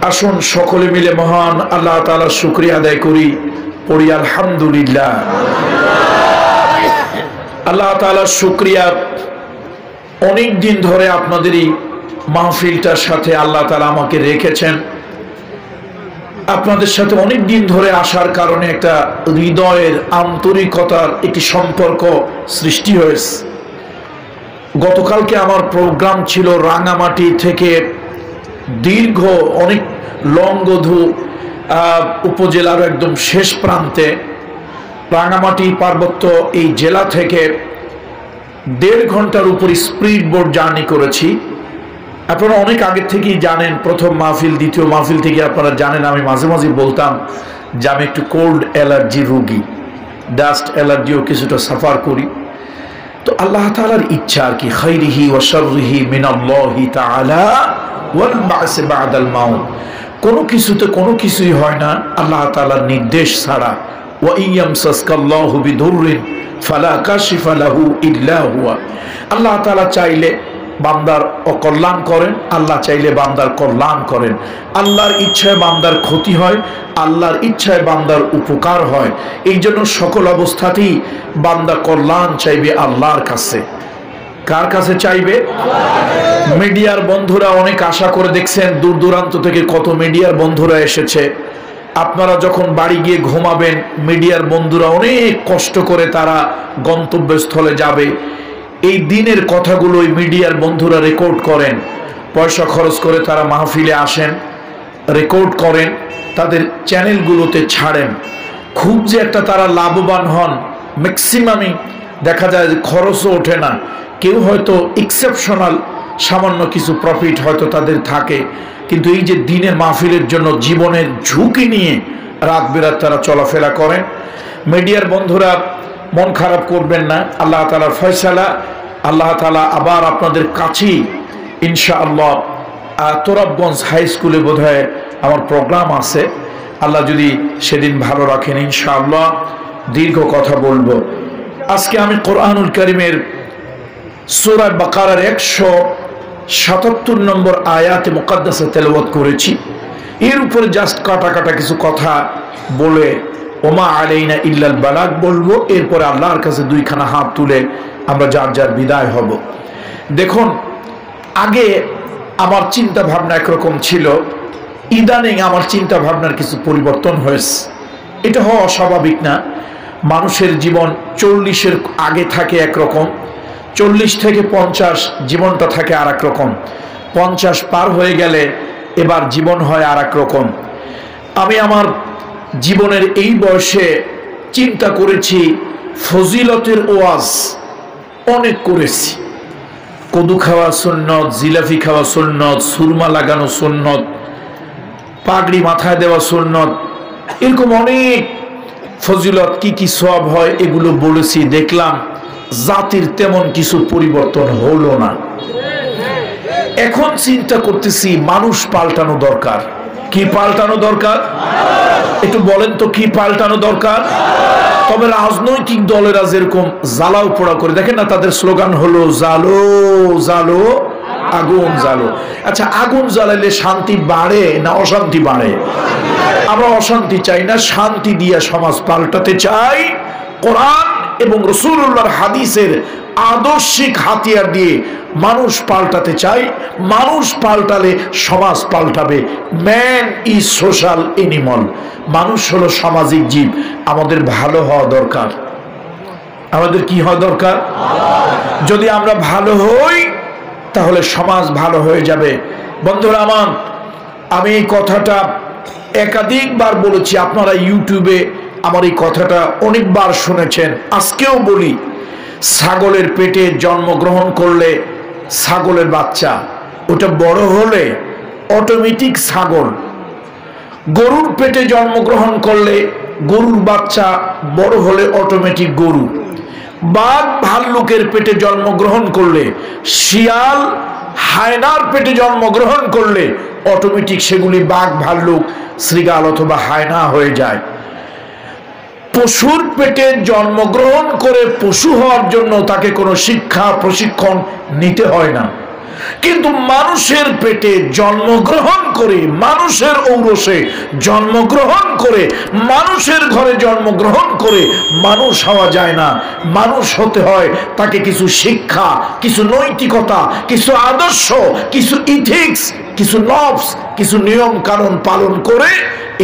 আসুন সকলে মিলে মহান আল্লাহ তাআলার শুকরিয়া আদায় করি, পড়ি আলহামদুলিল্লাহ। আল্লাহ তাআলার শুকরিয়া, অনেক দিন ধরে আপনাদেরই মাহফিলটার সাথে আল্লাহ তাআলা আমাকে রেখেছেন। আপনাদের সাথে অনেক দিন ধরে আসার কারণে একটা হৃদয়ের আন্তরিকতার একটি সম্পর্ক সৃষ্টি হয়েছে। গতকালকে আমার প্রোগ্রাম ছিল রাঙামাটি থেকে দীর্ঘ অনেক লংগধু উপজেলার একদম শেষ প্রান্তে রাঙামাটি পার্বত্য এই জেলা থেকে 1.5 ঘন্টার উপর স্পিড বোট জার্নি করেছি। আপনারা অনেক আগে থেকেই জানেন, প্রথম মাহফিল দ্বিতীয় মাহফিল থেকে আপনারা জানেন আমি মাঝে মাঝে বলতাম যে আমি একটু কোল্ড অ্যালার্জি রোগী, ডাস্ট অ্যালার্জিও কিছুটা সাফার করি। তো আল্লাহ তাআলার ইচ্ছা আর কি, খাইরিহি ওয়া শাররিহি মিনাল্লাহি তাআলা ওয়াল বা'স বা'দাল মাউত। কোনো কিছুতে কোনো কিছুই হয় না আল্লাহ তাআলার নির্দেশ ছাড়া। ওয়া ইয়ামসাসকাল্লাহু বিদুররিন ফালা কাশিফা লাহু ইল্লা হুয়া। আল্লাহ তাআলা চাইলে বান্দার অকল্যাণ করেন, আল্লাহ চাইলে বান্দার কল্যাণ করেন। আল্লাহর ইচ্ছায় বান্দার ক্ষতি হয়, আল্লাহর ইচ্ছায় বান্দার উপকার হয়। এই জন্য সকল অবস্থাতেই বান্দা কল্যাণ চাইবে আল্লাহর কাছে। কার কাছে চাইবে? মিডিয়ার বন্ধুরা অনেক আশা করে দেখছেন, দূর দূরান্ত থেকে কত মিডিয়ার বন্ধুরা এসেছে। আপনারা যখন বাড়ি গিয়ে ঘুমাবেন, মিডিয়ার বন্ধুরা অনেক কষ্ট করে তারা গন্তব্যস্থলে যাবে। এই দিনের কথাগুলো মিডিয়ার বন্ধুরা রেকর্ড করেন, পয়সা খরচ করে তারা মাহফিলে আসেন, রেকর্ড করেন, তাদের চ্যানেলগুলোতে ছাড়েন। খুব যে একটা তারা লাভবান হন, ম্যাক্সিমামই দেখা যায় যে খরচও ওঠে না। কেউ হয়তো এক্সেপশনাল সামান্য কিছু প্রফিট হয়তো তাদের থাকে, কিন্তু এই যে দিনের মাহফিলের জন্য জীবনের ঝুঁকি নিয়ে রাত বেরাত তারা চলাফেরা করেন। মিডিয়ার বন্ধুরা মন খারাপ করবেন না, আল্লাহ তাআলার ফয়সালা। আল্লাহ তাআলা আবার আপনাদের কাছেই ইনশাআল্লাহ তোরাবগঞ্জ হাই স্কুলে বোধহয় আমার প্রোগ্রাম আছে, আল্লাহ যদি সেদিন ভালো রাখেন ইনশাআল্লাহ দীর্ঘ কথা বলবো। আজকে আমি কোরআনুল কারীমের সূরা বাকারার 177 নম্বর আয়াতে মুকাদ্দাসা তেলাওয়াত করেছি। এর উপরে জাস্ট কাটা কাটা কিছু কথা বলে ওমা আলাইনা ইল্লাল বালাগ বলবো। এরপরে আল্লাহর কাছে 2খানা হাত তুলে আমরা যার যার বিদায় হব। দেখুন, আগে আমার চিন্তা ভাবনা একরকম ছিল, ইদানিং আমার চিন্তা ভাবনার কিছু পরিবর্তন হয়েছে। এটা হওয়া অস্বাভাবিক না। মানুষের জীবন 40-এর আগে থাকে একরকম, 40 থেকে 50 জীবনটা থাকে আর এক রকম, 50 পার হয়ে গেলে এবার জীবন হয় আর এক রকম। আমি আমার জীবনের এই বয়সে চিন্তা করেছি, ফজিলতের ওয়াজ অনেক করেছি। কদু খাওয়া সুন্নত, জিলাফি খাওয়া সুন্নত, সুরমা লাগানো সুন্নত, পাগড়ি মাথায় দেওয়া সুন্নত, এরকম অনেক ফজিলত কি কি সওয়াব হয় এগুলো বলেছি। দেখলাম জাতির তেমন কিছু পরিবর্তন হলো না। এখন চিন্তা করতেছি মানুষ পাল্টানো দরকার। কি পাল্টানো দরকার? একটু বলেন তো কি পাল্টানো দরকার? তবে রাজনৈতিক দলেরা যেরকম জ্বালাও পোড়া করে, দেখেন না, তাদের স্লোগান হলো জালো জালো আগুন জ্বালো। আচ্ছা, আগুন জ্বালাইলে শান্তি বাড়ে না অশান্তি বাড়ে? আমরা অশান্তি চাই না, শান্তি দিয়ে সমাজ পাল্টাতে চাই। কোরআন এবং রাসূলুল্লাহর হাদিসের আদর্শিক হাতিয়ার দিয়ে মানুষ পাল্টাতে চাই। মানুষ পাল্টালে সমাজ পাল্টাবে। Man is social animal. মানুষ হলো সামাজিক জীব। আমাদের ভালো হওয়া দরকার। আমাদের কি হওয়া দরকার? যদি আমরা ভালো হই তাহলে সমাজ ভালো হয়ে যাবে। বন্ধুরা আমার, আমি এই কথাটা একাধিকবার বলেছি, আপনারা ইউটিউবে আমার এই কথাটা অনেকবার শুনেছেন। আজকেও বলি, ছাগলের পেটে জন্মগ্রহণ করলে ছাগলের বাচ্চা, ওটা বড় হলে অটোমেটিক ছাগল। গরুর পেটে জন্মগ্রহণ করলে গরুর বাচ্চা বড় হলে অটোমেটিক গরু। বাঘ ভাল্লুকের পেটে জন্মগ্রহণ করলে, শিয়াল হায়নার পেটে জন্মগ্রহণ করলে অটোমেটিক সেগুলি বাঘ ভাল্লুক শৃগাল অথবা হায়না হয়ে যায়। পশুর পেটে জন্মগ্রহণ করে পশু হওয়ার জন্য তাকে কোনো শিক্ষা প্রশিক্ষণ নিতে হয় না। কিন্তু মানুষের পেটে জন্মগ্রহণ করে, মানুষের ঔরসে জন্মগ্রহণ করে, মানুষের ঘরে জন্মগ্রহণ করে মানুষ হওয়া যায় না। মানুষ হতে হয় তাকে কিছু শিক্ষা, কিছু নৈতিকতা, কিছু আদর্শ, কিছু ইথিক্স, কিছু নবস, কিছু নিয়ম কানুন পালন করে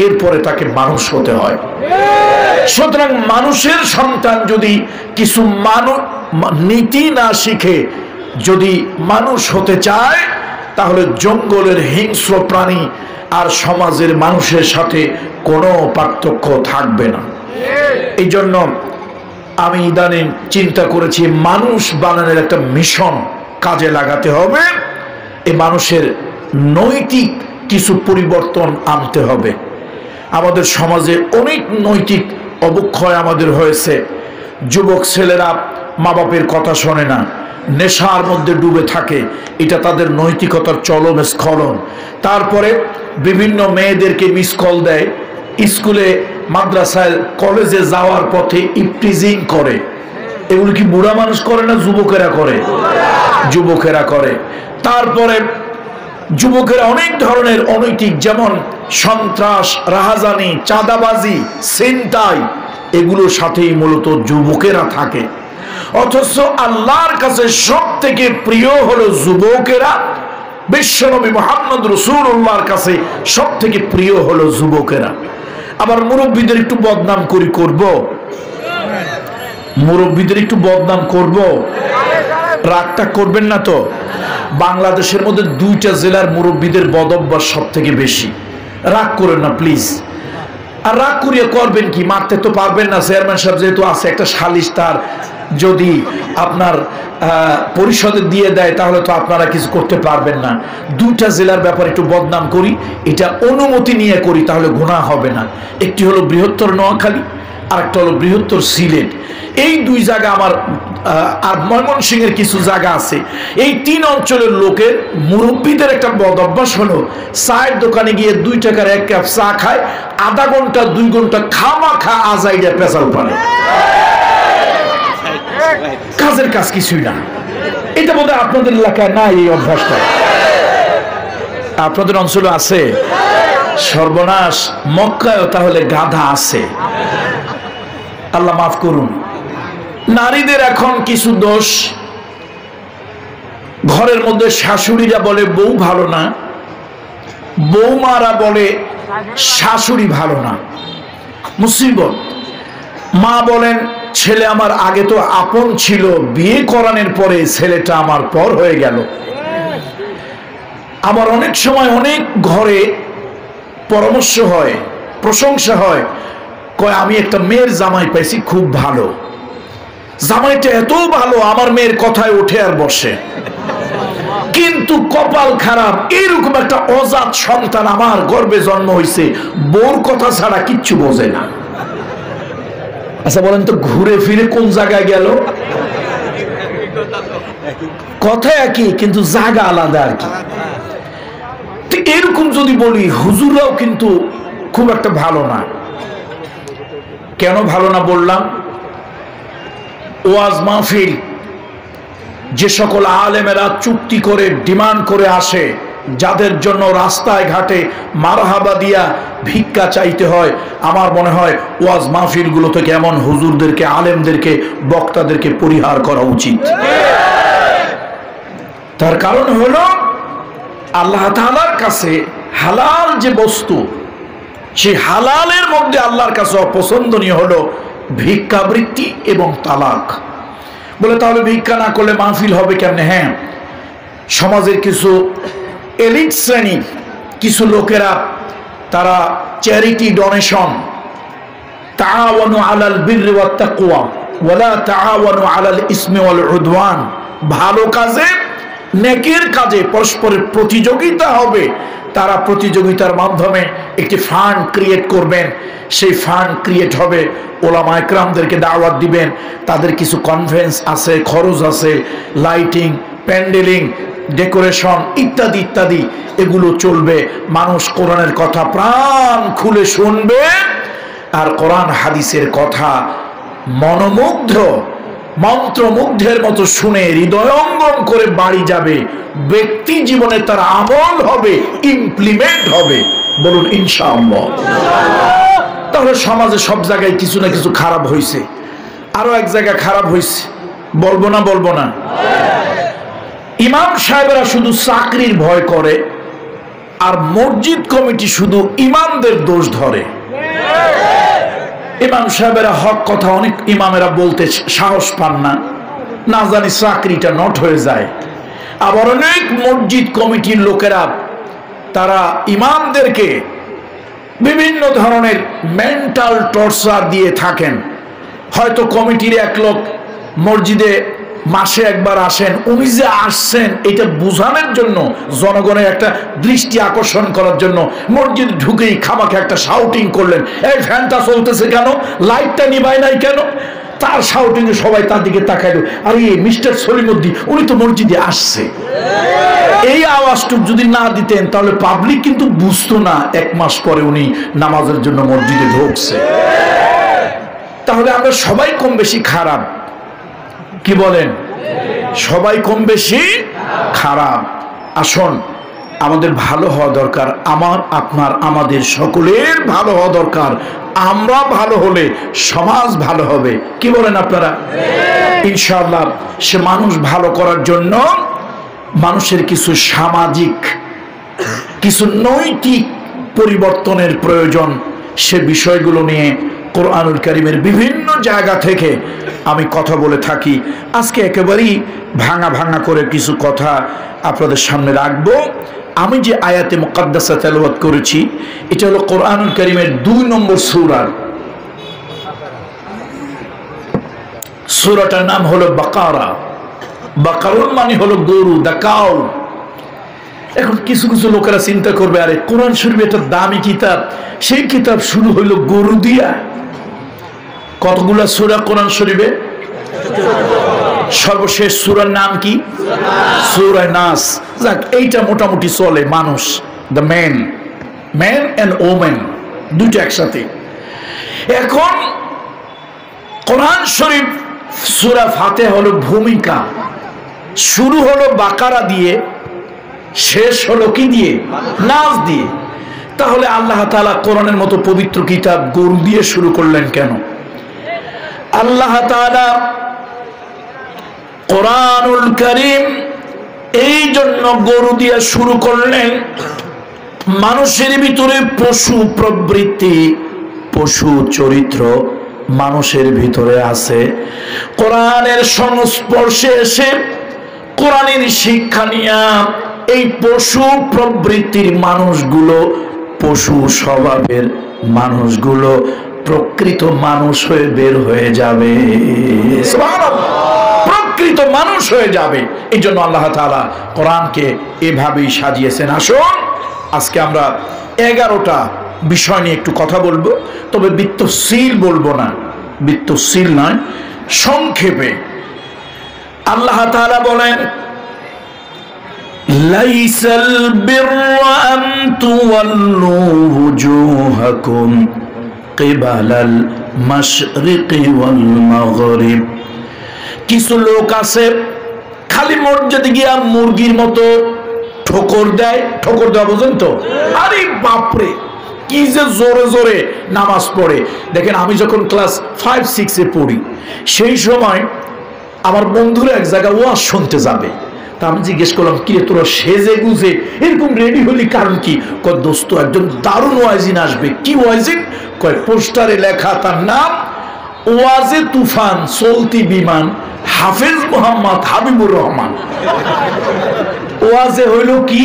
এরপরে তাকে মানুষ হতে হয়। সুতরাং মানুষের সন্তান যদি কিছু নীতি না শিখে যদি মানুষ হতে চায়, তাহলে জঙ্গলের হিংস্র প্রাণী আর সমাজের মানুষের সাথে কোনো পার্থক্য থাকবে না। এই জন্য আমি ইদানিং চিন্তা করেছি মানুষ বানানোর একটা মিশন কাজে লাগাতে হবে। এই মানুষের নৈতিক কিছু পরিবর্তন আনতে হবে। আমাদের সমাজে অনেক নৈতিক অবক্ষয় আমাদের হয়েছে। যুবক ছেলেরা মা বাপের কথা শোনে না, নেশার মধ্যে ডুবে থাকে, এটা তাদের নৈতিকতার চরম স্খলন। তারপরে বিভিন্ন মেয়েদেরকে মিস কল দেয়, স্কুলে মাদ্রাসায় কলেজে যাওয়ার পথে ইপটিজিং করে। এগুলো কি বুড়া মানুষ করে না যুবকেরা করে? যুবকেরা করে। তারপরে যুবকেরা অনেক ধরনের অনৈতিক, যেমন সন্ত্রাস, রাহাজানি, চাঁদাবাজি, ছিনতাই, এগুলোর সাথেই মূলত যুবকেরা থাকে। অথচ আল্লাহর কাছে সব থেকে প্রিয় হলো যুবকেরা। বিশ্বনবী মুহাম্মদ রাসূলুল্লাহর কাছে সব থেকে প্রিয় হলো যুবকেরা। আবার মুরব্বীদের একটু বদনাম করব, মুরব্বীদের একটু বদনাম করব, রাগটা করবেন না তো? বাংলাদেশের মধ্যে 2টা জেলার মুরব্বীদের বদঅভ্যাস সব থেকে বেশি। রাগ করেন না প্লিজ। আর রাগ করিয়ে করবেন কি? মারতে তো পারবেন না। চেয়ারম্যান সাহেব যেহেতু আছে, একটা সালিশ তার যদি আপনার পরিষদে দিয়ে দেয় তাহলে তো আপনারা কিছু করতে পারবেন না। 2টা জেলার ব্যাপারে একটু বদনাম করি, এটা অনুমতি নিয়ে করি, তাহলে গুনাহ হবে না। একটি হলো বৃহত্তর নোয়াখালী, আরেকটা হলো বৃহত্তর সিলেট। এই 2 জায়গা আমার, আর ময়মনসিংহের কিছু জায়গা আছে। এই 3 অঞ্চলের লোকের মুরব্বীদের একটা বদঅভ্যাস হলো চায়ের দোকানে গিয়ে 2 টাকার 1 কাপ চা খায়, আধা ঘন্টা 2 ঘন্টা খামাখা আজাইরা পেশাল পারে। কাজের কাজ কিছুই না। এটা বোধহয় আপনাদের এলাকায় নাই এই অভ্যাসটা, আপনাদের অঞ্চলে আছে। সর্বনাশ, মক্কায়ও তাহলে গাধা আছে, আল্লাহ মাফ করুন। নারীদের এখন কিছু দোষ। ঘরের মধ্যে শাশুড়িরা বলে বউ ভালো না, বৌমারা বলে শাশুড়ি ভালো না। মুসিবত। মা বলেন ছেলে আমার আগে তো আপন ছিল, বিয়ে করানোর পরে ছেলেটা আমার পর হয়ে গেল। আবার অনেক সময় অনেক ঘরে পরামর্শ হয়, প্রশংসা হয়, কয় আমি একটা মেয়ের জামাই পাইছি, খুব ভালো। জামাইটা এত ভালো, আমার মেয়ের কথায় ওঠে আর বসে। কিন্তু কপাল খারাপ, এরকম একটা অজাত সন্তান আমার গর্ভে জন্ম হয়েছে, বউর কথা ছাড়া কিচ্ছু বোঝে না। আচ্ছা বলেন তো, ঘুরে ফিরে কোন জায়গায় গেল? কথা একই কিন্তু জায়গা আলাদা আর কি। এরকম যদি বলি, হুজুররাও কিন্তু খুব একটা ভালো না। কেন ভালো না বললাম? ওয়াজ মাহফিল যে সকল আলেমেরা চুক্তি করে ডিমান্ড করে আসে, যাদের জন্য রাস্তায় ঘাটে মারহাবা দিয়া ভিক্ষা চাইতে হয়, আমার মনে হয় ওয়াজ মাহফিল গুলো থেকে এমন হুজুরদেরকে, আলেমদেরকে, বক্তাদেরকে পরিহার করা উচিত। তার কারণ হলো আল্লাহ তাআলার কাছে হালাল যে বস্তু, সেই হালালের মধ্যে আল্লাহর কাছে অপছন্দনীয় হলো ভিক্ষাবৃত্তি এবং তালাক। বলে তাহলে ভিক্ষা না করলে মাহফিল হবে কেমনে? হ্যাঁ, সমাজের কিছু এলিট শ্রেণীর কিছু লোকেরা তারা চ্যারিটি ডোনেশন, তাআওয়ানু আলাল বিররি ওয়াত তাকওয়া ওয়ালা তাআওয়ানু আলাল ইসমি ওয়াল উদওয়ান, ভালো কাজে, নেকির কাজে পরস্পরের প্রতিযোগিতা হবে। তারা প্রতিযোগিতার মাধ্যমে একটি ফান্ড ক্রিয়েট করবেন, সেই ফান্ড ক্রিয়েট হবে, ওলামা ইকরামদেরকে দাওয়াত দিবেন, তাদের কিছু কনফারেন্স আছে, খরচ আছে, লাইটিং, প্যান্ডেলিং, ডেকোরেশন ইত্যাদি ইত্যাদি, এগুলো চলবে। মানুষ কোরআনের কথা প্রাণ খুলে শুনবে আর কোরআন হাদিসের কথা মনোমুগ্ধ মন্ত্রমুগ্ধের মতো শুনে হৃদয়ঙ্গম করে বাড়ি যাবে, ব্যক্তি জীবনে তার আমল হবে, ইমপ্লিমেন্ট হবে। বলুন ইনশাআল্লাহ। তাহলে সমাজে সব জায়গায় কিছু না কিছু খারাপ হয়েছে, আরো এক জায়গায় খারাপ হয়েছে, বলবো না বলবো না? ইমাম সাহেবরা শুধু চাকরির ভয় করে, আর মসজিদ কমিটি শুধু ইমামদের দোষ ধরে। ইমাম সাহেবেরা হক কথা অনেক ইমামেরা বলতে সাহস পান না, না জানি চাকরিটা নট হয়ে যায়। আবার অনেক মসজিদ কমিটির লোকেরা তারা ইমামদেরকে বিভিন্ন ধরনের মেন্টাল টর্চার দিয়ে থাকেন। হয়তো কমিটির এক লোক মসজিদে মাসে একবার আসেন, উনি যে আসছেন এটা বোঝানোর জন্য, জনগণের একটা দৃষ্টি আকর্ষণ করার জন্য মসজিদ ঢুকেই খামাখা একটা শাউটিং করলেন, এই ফ্যানটা চলতেছে কেন, লাইটটা নিভায় নাই কেন। তার শাউটিং এ সবাই তার দিকে তাকাইল, আর এই মিস্টার সলিমুদ্দিন উনি তো মসজিদে আসছে। এই আওয়াজটুকু যদি না দিতেন তাহলে পাবলিক কিন্তু বুঝতো না এক মাস পরে উনি নামাজের জন্য মসজিদে ঢুকছে। তাহলে আমরা সবাই কম বেশি খারাপ, কি বলেন? সবাই কম বেশি খারাপ। আসুন, আমাদের ভালো হওয়া দরকার, আমার আপনার আমাদের সকলের ভালো হওয়া দরকার। আমরা ভালো হলে সমাজ ভালো হবে, কি বলেন আপনারা? ইনশাআল্লাহ। সে মানুষ ভালো করার জন্য মানুষের কিছু সামাজিক, কিছু নৈতিক পরিবর্তনের প্রয়োজন। সে বিষয়গুলো নিয়ে কোরআনুল কারীমের বিভিন্ন জায়গা থেকে আমি কথা বলে থাকি। আজকে একেবারেই ভাঙা ভাঙা করে কিছু কথা আপনাদের সামনে রাখবো। আমি যে আয়াতে মুকাদ্দাসা তেলাওয়াত করেছি এটা হলো কোরআনুল কারীমের 2 নম্বর সূরা। সূরাটার নাম হলো বাকারা। বাকারুন মানে হলো গরু, দা কাউ। এখন কিছু কিছু লোকেরা চিন্তা করবে, আরে কোরআন শরীফ একটা দামি কিতাব, সেই কিতাব শুরু হইলো গরু দিয়া। কতগুলা সূরা কোরআন শরীফে? সর্বশেষ সূরার নাম কি? সূরা নাস। যাক, এইটা মোটামুটি চলে। মানুষ, দ্য ম্যান এন্ড ওমেন, দুটো একসাথে। এখন কোরআন শরীফ সূরা ফাতিহা হলো ভূমিকা। শুরু হলো বাকারা দিয়ে, শেষ হলো কি দিয়ে? নাস দিয়ে। তাহলে আল্লাহ তাআলা কোরআনের মতো পবিত্র কিতাব গরু দিয়ে শুরু করলেন কেন? আল্লাহ তাআলা কোরআনুল কারীম এই জন্য গরু দিয়ে শুরু করলেন, মানুষের ভিতরে পশু প্রবৃত্তি, পশু চরিত্র মানুষের ভিতরে আছে। কোরআনের সংস্পর্শে এসে কোরআনের শিক্ষা নিয়ে এই পশু প্রবৃত্তির মানুষগুলো, পশু স্বভাবের মানুষগুলো প্রকৃত মানুষ হয়ে বের হয়ে যাবে। সুবহানাল্লাহ, প্রকৃত মানুষ হয়ে যাবে। এই জন্য আল্লাহ তাআলা কোরআনকে এভাবেই সাজিয়েছেন। আসুন, আজকে আমরা 11টা বিষয় নিয়ে একটু কথা বলবো, তবে বিত্তশীল বলবো না, বিত্তশীল নয়, সংক্ষেপে। আল্লাহ তাআলা বলেন, লাইসাল বিররা আন তুওয়াল্লু ওয়ুজুহাকুম কিবালাল মাশরিকি ওয়াল মাগরিব। কিছু লোক আছে খালি মসজিদে গিয়া মুরগির মতো ঠোকর দেয়। ঠোকর দেওয়া বুঝেন তো? আরে বাপরে, কি যে জোরে জোরে নামাজ পড়ে। দেখেন, আমি যখন ক্লাস 5-6 পড়ি, সেই সময় আমার বন্ধুরা এক জায়গায় ওয়াজ শুনতে যাবে। তা আমি জিজ্ঞেস করলাম, কি রে তোরা সেজে গুজে এরকম রেডি হলি কারণ কি? কয় দোস্ত, একজন দারুণ ওয়াজিন আসবে। কি ওয়াজিন? কয় পোস্টারে লেখা তার নাম ওয়াজে তুফান, চলতি বিমান, হাফেজ মোহাম্মদ হাবিবুর রহমান। ওয়াজে হইল কি?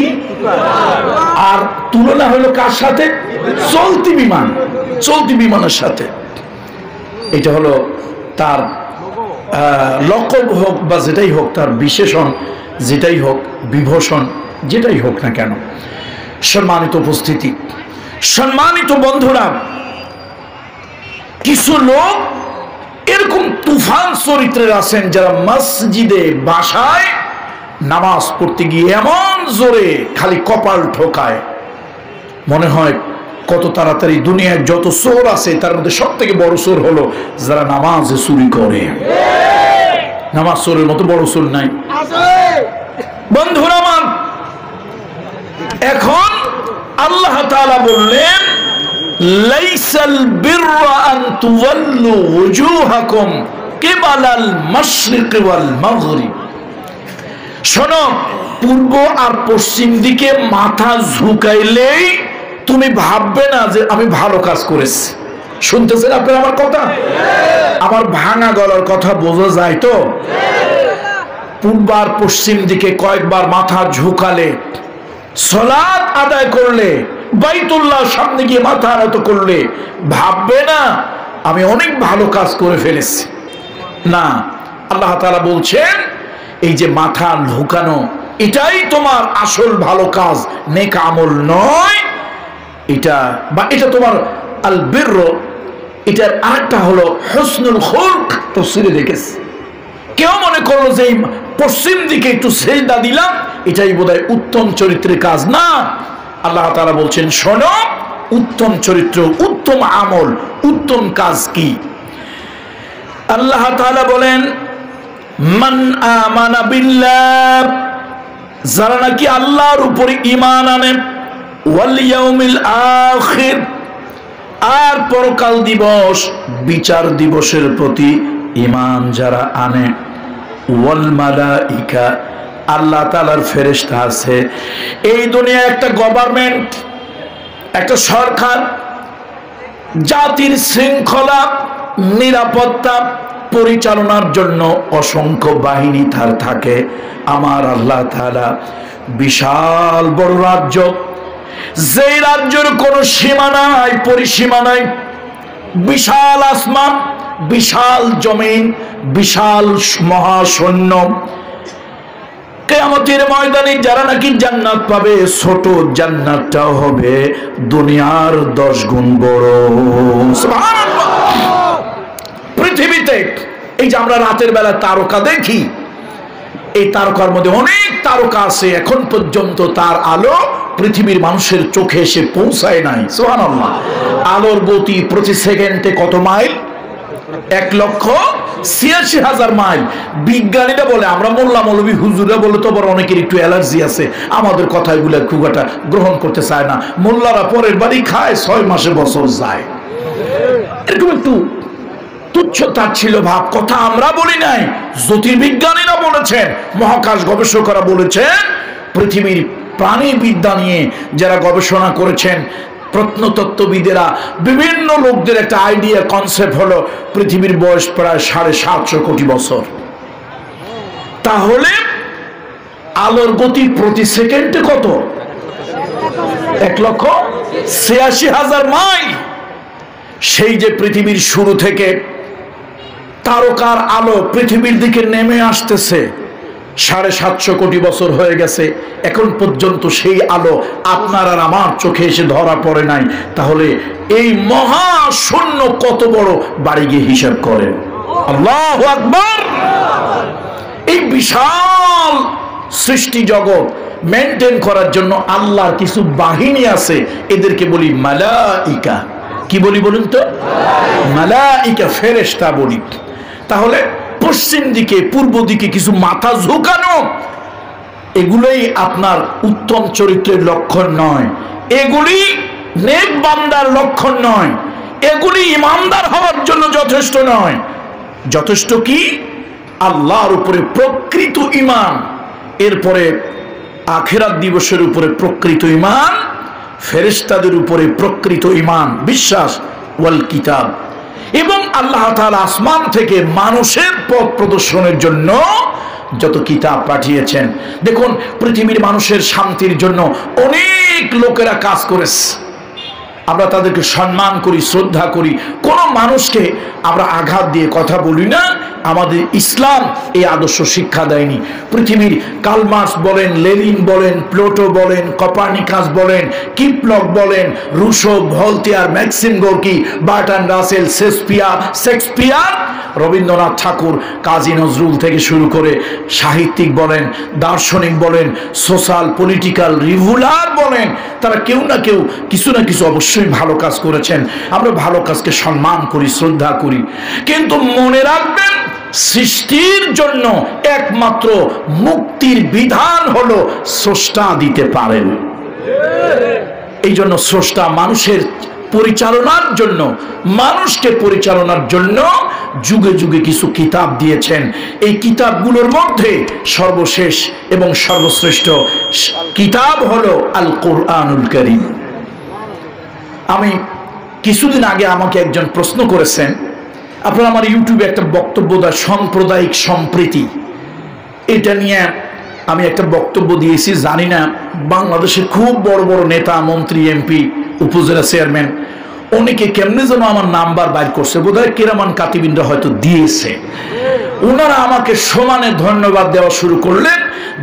আর তুলনা হইল কার সাথে? চলতি বিমান, চলতি বিমানের সাথে। এটা হলো তার লকব হোক বা যেটাই হোক, তার বিশেষণ যেটাই হোক, বিভূষণ যেটাই হোক না কেন। সম্মানিত উপস্থিতি, সম্মানিত বন্ধুরা, কিছু লোক এরকম তুফান চরিত্রের আছেন যারা মসজিদে বাসায় নামাজ পড়তে গিয়ে এমন জোরে খালি কপাল ঠোকায়, মনে হয় কত তাড়াতাড়ি দুনিয়ায় যত চোর আছে তার মধ্যে সব থেকে বড় চোর হলো যারা নামাজে চুরি করে। নামাজ চোরের মতো বড় চোর নাই। বন্ধুরা আমার, এখন আল্লাহ তাআলা বললেন লাইসাল বিররা আন তুওয়াল্লু ওয়ুজুহাকুম কিবালাল মাশরিক ওয়াল মাগরিব। শোনো, পূর্ব আর পশ্চিম দিকে মাথা ঝুঁকাইলেই তুমি ভাববে না যে আমি ভালো কাজ করেছি। শুনতেছেন আপনারা আমার কথা? আমার ভাঙা গলার কথা বোঝা যায় তো? পূর্ব আর পশ্চিম দিকে কয়েকবার মাথা ঝুঁকালে, সালাত আদায় করলে, বাইতুল্লাহ সামনে গিয়ে মাথা নত করলে ভাববে না আমি অনেক ভালো কাজ করে ফেলেছি। না, আল্লাহ তাআলা বলছেন এই যে মাথা ঝুঁকানো এটাই তোমার আসল ভালো কাজ, নেক আমল নয় এটা। বা এটা তোমার আল বিরর, এটার আরেকটা হলো হুসনুল খুলক। তাফসীরে দেখেছি কেউ মনে করলো যে পশ্চিম দিকে একটু সেজদা দিলাম এটাই বোধহয় উত্তম চরিত্রের কাজ। না, আল্লাহ তাআলা বলছেন শোনো, উত্তম চরিত্র, উত্তম আমল, উত্তম কাজ কি? আল্লাহ তাআলা বলেন মান আমানা বিল্লাহ, যারা নাকি আল্লাহর উপরে ঈমান আনে, ওয়াল ইয়াউমিল আখির, আর পরকাল দিবস বিচার দিবসের প্রতি ঈমান যারা আনে, ওয়াল মালাইকা, আল্লাহ তাআলার ফেরেশতা আছে। এই দুনিয়ায় একটা গভর্নমেন্ট, একটা সরকার, জাতির শৃঙ্খলা নিরাপত্তা পরিচালনার জন্য অসংখ্য বাহিনী তার থাকে। আমার আল্লাহ তাআলা বিশাল বড় রাজ্য, যে রাজ্যের কোনো সীমা নাই, পরিসীমা নাই, বিশাল আসমান, বিশাল জমিন, বিশাল মহাসৈন্য। কিয়ামতের ময়দানে যারা নাকি জান্নাত পাবে, ছোট জান্নাতটাও হবে দুনিয়ার 10 গুণ বড়। সুবহানাল্লাহ। পৃথিবীতে এই যে আমরা রাতের বেলা তারকা দেখি, এই তারকার মধ্যে অনেক তারকা আছে, এখন পর্যন্ত তার আলো পৃথিবীর মানুষের চোখে এসে পৌঁছায় নাই। সুবহানাল্লাহ। আলোর গতি প্রতি সেকেন্ডে কত মাইল? 1,86,000 মাইল। বিজ্ঞানীরা বলে, আমরা মোল্লা মৌলবী হুজুরা বলে তো বড় অনেকের একটু অ্যালার্জি আছে, আমাদের কথাগুলো খুব একটা গ্রহণ করতে চায় না। মোল্লারা পরের বাড়ি খায়, 6 মাসে বছর যায়, এরকম একটু তুচ্ছ তাচ্ছিল্য ভাব। কথা আমরা বলি নাই, জ্যোতির্বিজ্ঞানীরা বলেছেন, মহাকাশ গবেষকরা বলেছেন, পৃথিবীর প্রাণীবিদ্যা নিয়ে যারা গবেষণা করেছেন, প্রত্নতত্ত্ববিদেরা, বিভিন্ন লোকদের একটা আইডিয়া, কনসেপ্ট হলো পৃথিবীর বয়স প্রায় 750 কোটি বছর। তাহলে আলোর গতি প্রতি সেকেন্ডে কত? 1,86,000 মাইল। সেই যে পৃথিবীর শুরু থেকে তারকার আলো পৃথিবীর দিকে নেমে আসতেছে, 750 কোটি বছর হয়ে গেছে, এখন পর্যন্ত সেই আলো আপনার আর আমার চোখে এসে ধরা পড়ে নাই। তাহলে এই মহা শূন্য কত বড়, বাড়ি গিয়ে হিসাব করেন। আল্লাহু আকবার। এই বিশাল সৃষ্টি জগৎ মেনটেন করার জন্য আল্লাহর কিছু বাহিনী আছে, এদেরকে বলি মালাইকা। কি বলি বলুন তো? মালাইকা, ফেরেশতা বলি। তাহলে পশ্চিম দিকে, পূর্ব দিকে কিছু মাথা ঝুঁকানো, এগুলোই আপনার উত্তম চরিত্রের লক্ষণ নয়, এগুলি নেক বান্দার লক্ষণ নয়, এগুলি ইমানদার হওয়ার জন্য যথেষ্ট নয়। যথেষ্ট কি? আল্লাহর উপরে প্রকৃত ঈমান, এরপরে আখিরাত দিবসের উপরে প্রকৃত ঈমান, ফেরেশতাদের উপরে প্রকৃত ঈমান, বিশ্বাস, ওয়াল কিতাব, এবং আল্লাহ তাআলা আসমান থেকে মানুষের পথ প্রদর্শনের জন্য যত কিতাব পাঠিয়েছেন। দেখুন, পৃথিবীর মানুষের শান্তির জন্য অনেক লোকেরা কাজ করেছে, আমরা তাদেরকে সম্মান করি, শ্রদ্ধা করি, কোন মানুষকে আমরা আঘাত দিয়ে কথা বলি না। আমাদের ইসলাম এই আদর্শ শিক্ষা দেয়নি। পৃথিবীর কার্ল মার্কস বলেন, লেনিন বলেন, প্লুটো বলেন, কোপার্নিকাস বলেন, কিপলক বলেন, Rousseau, Voltaire, Maxim Gorky, Bertrand Russell, Shakespeare, Rabindranath Thakur, Kazi Nazrul থেকে শুরু করে সাহিত্যিক বলেন, দার্শনিক বলেন, সোশ্যাল পলিটিক্যাল রিভুলার বলেন, তারা কেউ না কেউ কিছু না কিছু অবশ্যই ভালো কাজ করেছেন। আমরা ভালো কাজকে সম্মান করি, শ্রদ্ধা করি, কিন্তু মনে রাখবেন সৃষ্টির জন্য একমাত্র মুক্তির বিধান হলো স্রষ্টা দিতে পারেন। এই জন্য স্রষ্টা মানুষের পরিচালনার জন্য, মানুষকে পরিচালনার জন্য যুগে যুগে কিছু কিতাব দিয়েছেন। এই কিতাবগুলোর মধ্যে সর্বশেষ এবং সর্বশ্রেষ্ঠ কিতাব হলো আল কোরআনুল কারীম। আমি কিছুদিন আগে আমাকে একজন প্রশ্ন করেছেন, আপনারা আমার ইউটিউবে একটা বক্তব্য দেয় সাম্প্রদায়িক সম্প্রীতি, এটা নিয়ে আমি একটা বক্তব্য দিয়েছি। জানি না বাংলাদেশের খুব বড় বড় নেতা, মন্ত্রী, এমপি, উপজেলা চেয়ারম্যান অনেকে কেমনে যেন আমার নাম্বার বাইর করছে, বোধহয় কিরামান কাতিবিনরা হয়তো দিয়েছে। ওনারা আমাকে সমানে ধন্যবাদ দেওয়া শুরু করলেন।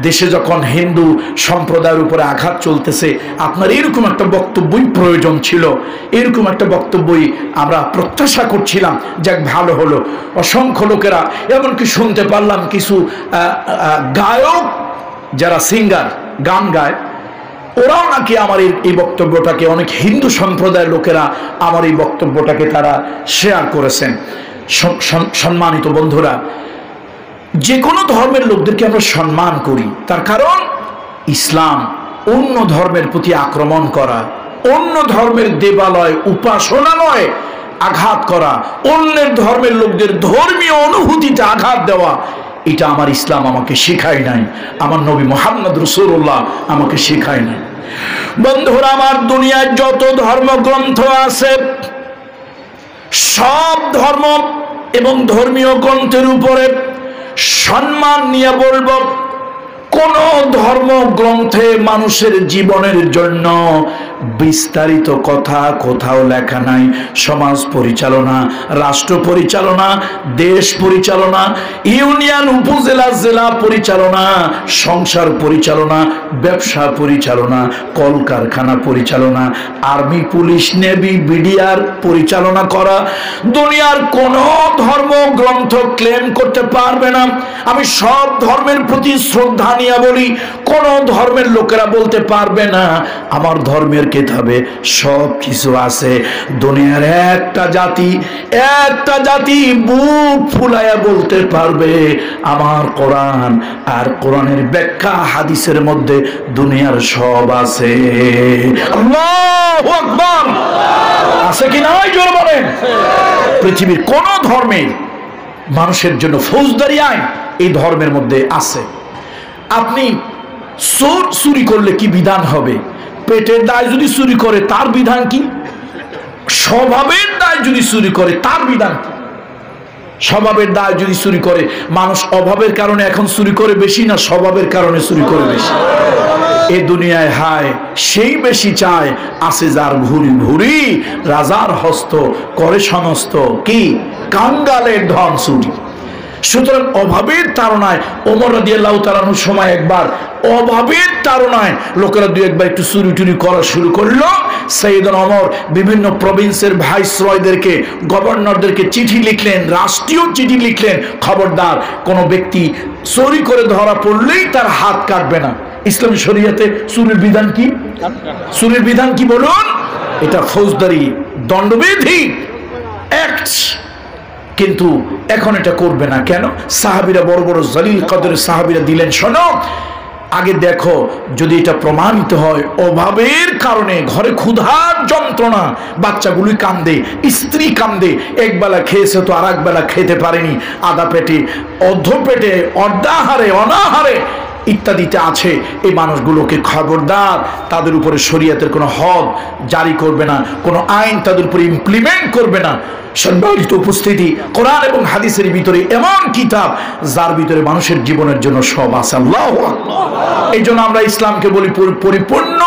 দেশে যখন হিন্দু সম্প্রদায়ের উপরে আঘাত চলতেছে, আপনার এরকম একটা বক্তব্যই প্রয়োজন ছিল, এরকম একটা বক্তব্যই আমরা প্রত্যাশা করছিলাম। যাক, ভালো হলো। অসংখ্য লোকেরা, এমনকি শুনতে পারলাম কিছু গায়ক যারা সিঙ্গার, গান গায়, ওরাও নাকি আমার এই বক্তব্যটাকে, অনেক হিন্দু সম্প্রদায়ের লোকেরা আমার এই বক্তব্যটাকে তারা শেয়ার করেছেন। সম্মানিত বন্ধুরা, যে কোনো ধর্মের লোকদেরকে আমরা সম্মান করি, তার কারণ ইসলাম অন্য ধর্মের প্রতি আক্রমণ করা, অন্য ধর্মের দেবালয়, উপাসনালয় আঘাত করা, অন্যের ধর্মের লোকদের ধর্মীয় অনুভূতিতে আঘাত দেওয়া, এটা আমার ইসলাম আমাকে শেখায় নাই, আমার নবী মুহাম্মদ রাসূলুল্লাহ আমাকে শেখায় নাই। বন্ধুরা আমার, দুনিয়ায় যত ধর্মগ্রন্থ আছে, সব ধর্ম এবং ধর্মীয় গ্রন্থের উপরে সম্মান নিয়ে বলবো, কোন ধর্মগ্রন্থে মানুষের জীবনের জন্য বিস্তারিত কথা কোথাও লেখা নাই। সমাজ পরিচালনা, রাষ্ট্র পরিচালনা, দেশ পরিচালনা, ইউনিয়ন, উপজেলা, জেলা পরিচালনা, সংসার পরিচালনা, ব্যবসা পরিচালনা, কলকারখানা পরিচালনা, আর্মি, পুলিশ, নেভি, বিডিআর পরিচালনা করা, দুনিয়ার কোন ধর্মগ্রন্থ ক্লেম করতে পারবে না। আমি সব ধর্মের প্রতি শ্রদ্ধা নিয়ে বলি, কোন ধর্মের লোকেরা বলতে পারবে না আমার ধর্মের কিতাবে সব কিছু আছে। দুনিয়ার একটা জাতি বুক ফুলায়া বলতে পারবে আমার কোরআন আর কোরআনের ব্যাখ্যা হাদিসের মধ্যে দুনিয়ার সব আছে। আল্লাহু আকবার! আছে কি নাই জোরে বলেন? পৃথিবীর কোন ধর্মে মানুষের জন্য ফৌজদারি আইন এই ধর্মের মধ্যে আছে। আপনি চুরি করলে কি বিধান হবে? পেটের দায় যদি চুরি করে তার বিধান কি? স্বভাবের দায় যদি চুরি করে তার বিধান কি? স্বভাবের দায় যদি চুরি করে, মানুষ অভাবের কারণে এখন চুরি করে বেশি না স্বভাবের কারণে চুরি করে বেশি? এ দুনিয়ায় হায় সেই বেশি চায়, আছে যার ভুরি ভুরি, রাজার হস্ত করে সমস্ত কি কাঙ্গালের ধন চুরি। সুতরাং অভাবের তাড়নায় ওমর রাদিয়াল্লাহু তাআলার সময় একবার অভাবের তাড়নায় লোকেরা দুই একবার একটু চুরি টুরি করা শুরু করলো। সাইয়েদনা ওমর বিভিন্ন প্রভিন্সের ভাইসরয়দেরকে, গভর্নরদেরকে চিঠি লিখলেন, রাষ্ট্রীয় চিঠি লিখলেন, খবরদার কোন ব্যক্তি চুরি করে ধরা পড়লেই তার হাত কাটবে না। ইসলামী শরীয়তে চুরির বিধান কি? চুরির বিধান কি বলুন? এটা ফৌজদারি দণ্ডবিধি অ্যাক্ট, কিন্তু এখন এটা করবে না কেন? সাহাবীরা, বড় বড় জলিল কদরের সাহাবীরা দিলেন, শোনো, আগে দেখো যদি এটা প্রমাণিত হয় অভাবের কারণে ঘরে ক্ষুধার যন্ত্রণা, বাচ্চাগুলি কান্দে, স্ত্রী কান্দে, একবেলা খেয়েছে তো আর একবেলা খেতে পারেনি, আধা পেটে, অর্ধ পেটে, অর্ধাহারে, অনাহারে ইত্যাদিতে আছে, এই মানুষগুলোকে খবরদার তাদের উপরে শরীয়তের কোনো হদ জারি করবে না, কোনো আইন তাদের উপরে ইমপ্লিমেন্ট করবে না। সম্মানিত উপস্থিতি, কোরআন এবং হাদিসের ভিতরে এমন কিতাব যার ভিতরে মানুষের জীবনের জন্য সব আছে। আল্লাহু আকবার! এই জন্য আমরা ইসলামকে বলি পরিপূর্ণ